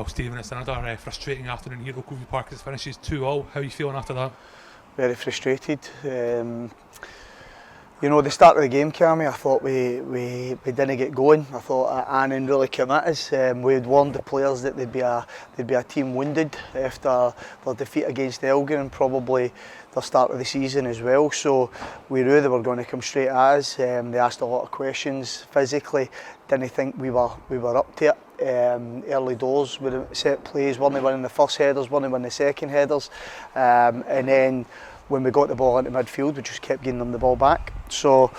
Well, Stephen, it's another frustrating afternoon here at Oakview Park as it finishes 2-2. How are you feeling after that? Very frustrated. The start of the game, Cammy, I thought we didn't get going. I thought Annan really came at us. We had warned the players that they'd be a team wounded after their defeat against Elgin and probably the start of the season as well. So we knew they were going to come straight at us. They asked a lot of questions physically. Didn't think we were up to it. Early doors with the set plays, weren't winning the first headers, weren't winning the second headers, and then when we got the ball into midfield, we just kept giving them the ball back. So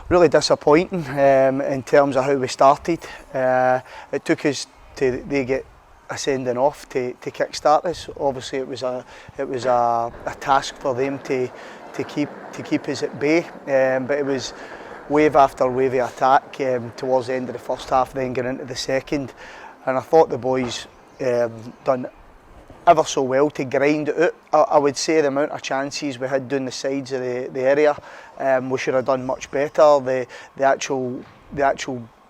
really disappointing in terms of how we started. It took us they get a sending off to kick-start us. Obviously, it was a task for them to keep us at bay, but it was wave after wave of attack towards the end of the first half, then getting into the second, and I thought the boys done ever so well to grind it out. I would say the amount of chances we had down the sides of the area, we should have done much better. The actual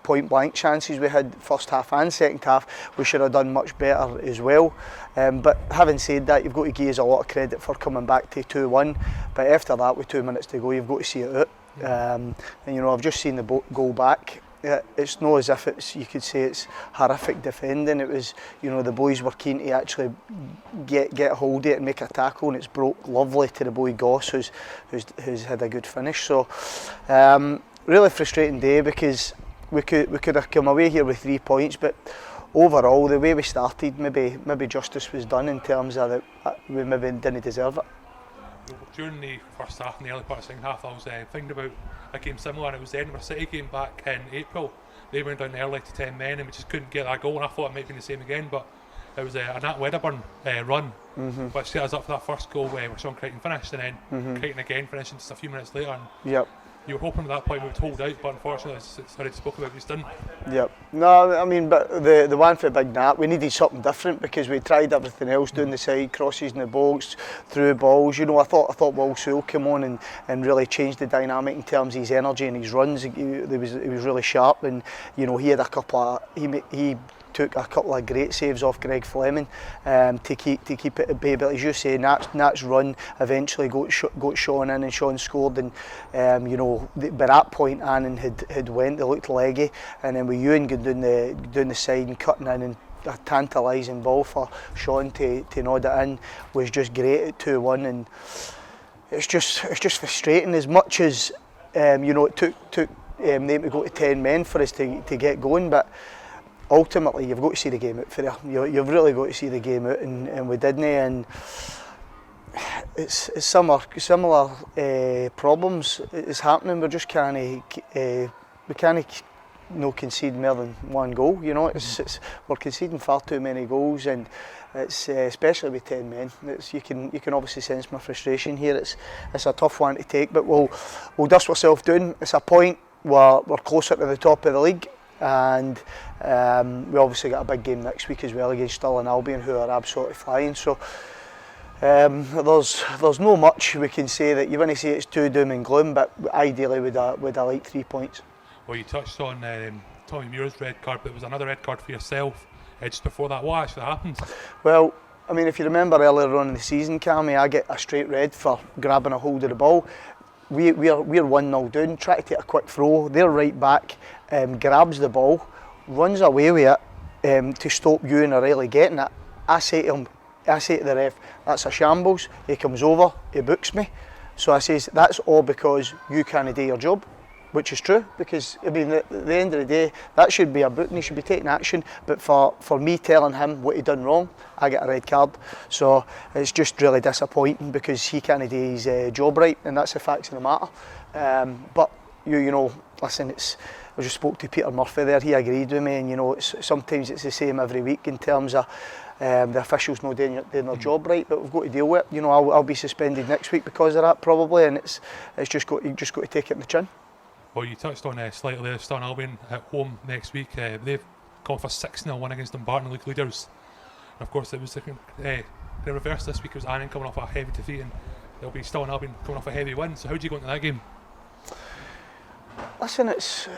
point blank chances we had first half and second half, we should have done much better as well. But having said that, you've got to give us a lot of credit for coming back to 2-1. But after that, with 2 minutes to go, you've got to see it out. And I've just seen the goal back. It's not as if you could say it's horrific defending. It was, the boys were keen to actually get hold of it and make a tackle, and it's broke lovely to the boy Goss, who's had a good finish. So really frustrating day, because we could have come away here with 3 points, but overall the way we started, maybe justice was done in terms of that we maybe didn't deserve it. During the first half and the early part of the second half, I was thinking about a game similar, and it was the Edinburgh City game back in April. They went down early to 10 men and we just couldn't get that goal, and I thought it might be the same again, but it was a Nat Wedderburn run which set us up for that first goal where Sean Crichton finished, and then Crichton again finishing just a few minutes later. And you were hoping at that point we would hold out, but unfortunately, it's already spoke about, it's done. No, I mean, but the one for Big Nat, we needed something different because we tried everything else, doing the side crosses in the box, through balls. I thought Will Sewell came on and really changed the dynamic in terms of his energy and his runs. He was really sharp, and he had a couple of he took a couple of great saves off Greg Fleming to keep it at bay. But as you say, Nat's run eventually got Sean in, and Sean scored. And by that point, Annan had went. They looked leggy, and then with Ewan going down the side and cutting in, and a tantalising ball for Sean to nod it in was just great at 2-1. And it's just frustrating, as much as it took them to go to 10 men for us to get going, but ultimately, you've got to see the game out for you. You've really got to see the game out, and we didn't. And it's similar problems is happening. We just can't concede more than one goal. We're conceding far too many goals, and it's especially with 10 men. You can obviously sense my frustration here. It's a tough one to take, but we'll dust ourselves down. It's a point. We're closer to the top of the league. And we obviously got a big game next week as well against Stirling Albion, who are absolutely flying. So there's no much we can say that you want to say it's too doom and gloom, but ideally we'd like 3 points. Well, you touched on Tommy Muir's red card, but it was another red card for yourself just before that. What actually happened? Well, I mean, if you remember earlier on in the season, Cammy, I get a straight red for grabbing a hold of the ball. We're 1-0 down, try to take a quick throw. They're right back, grabs the ball, runs away with it to stop you and O'Reilly getting it. I say to the ref, that's a shambles. He comes over, he books me. So I says, that's all because you can't do your job, which is true, because I mean, at the end of the day, that should be a boot and he should be taking action. But for me telling him what he done wrong, I get a red card. So it's just really disappointing because he can't do his job right, and that's the facts of the matter. But listen, I just spoke to Peter Murphy there. He agreed with me, and sometimes it's the same every week in terms of the officials not doing their job right. But we've got to deal with it. I'll be suspended next week because of that probably, and you've just got to take it in the chin. Well, you touched on slightly there, Stirling Albion at home next week. They've gone for 6-0 win against Dumbarton League leaders. And of course, it was the reverse this week. It was Annan coming off a heavy defeat, and it'll be Stirling Albion coming off a heavy win. So how do you go into that game? Listen, it's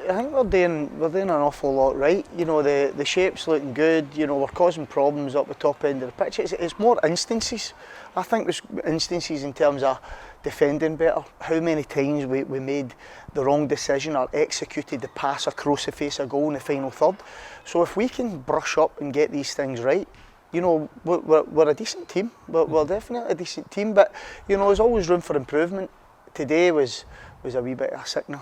I think we're doing an awful lot right. You know, the shape's looking good. You know, we're causing problems up the top end of the pitch. It's more instances. I think there's instances in terms of defending better. How many times we made the wrong decision or executed the pass across the face of goal in the final third. So if we can brush up and get these things right, you know, we're a decent team. We're definitely a decent team, but you know, there's always room for improvement. Today was a wee bit of a signal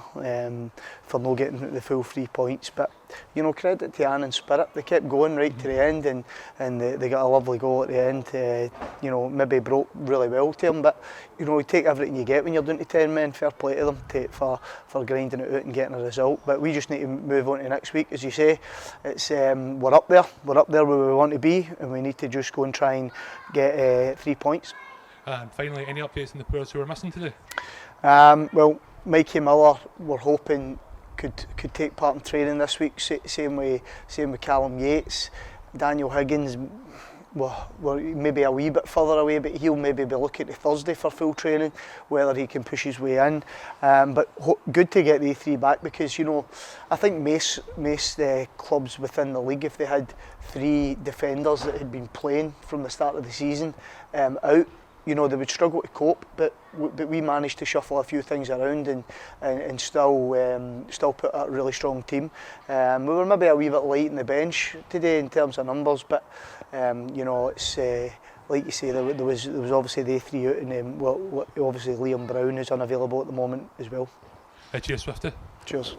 for not getting the full 3 points, but you know, credit to Annan's spirit. They kept going right to the end, and they got a lovely goal at the end. You know, maybe broke really well to them, but you know, you take everything you get when you're down to 10 men. Fair play to them for grinding it out and getting a result. But we just need to move on to next week, as you say. It's we're up there where we want to be, and we need to just go and try and get 3 points. And finally, any updates on the players who are missing today? Well, Mikey Miller, we're hoping could take part in training this week. Same with Callum Yates. Daniel Higgins, we're maybe a wee bit further away, but he'll maybe be looking to Thursday for full training, whether he can push his way in. But good to get the three back, because you know, I think most clubs within the league, if they had 3 defenders that had been playing from the start of the season out, you know, they would struggle to cope, but we managed to shuffle a few things around and still put a really strong team. We were maybe a wee bit light in the bench today in terms of numbers, but you know, it's like you say, there was obviously the 3 out, and obviously Liam Brown is unavailable at the moment as well. Cheers, Swifty. Cheers.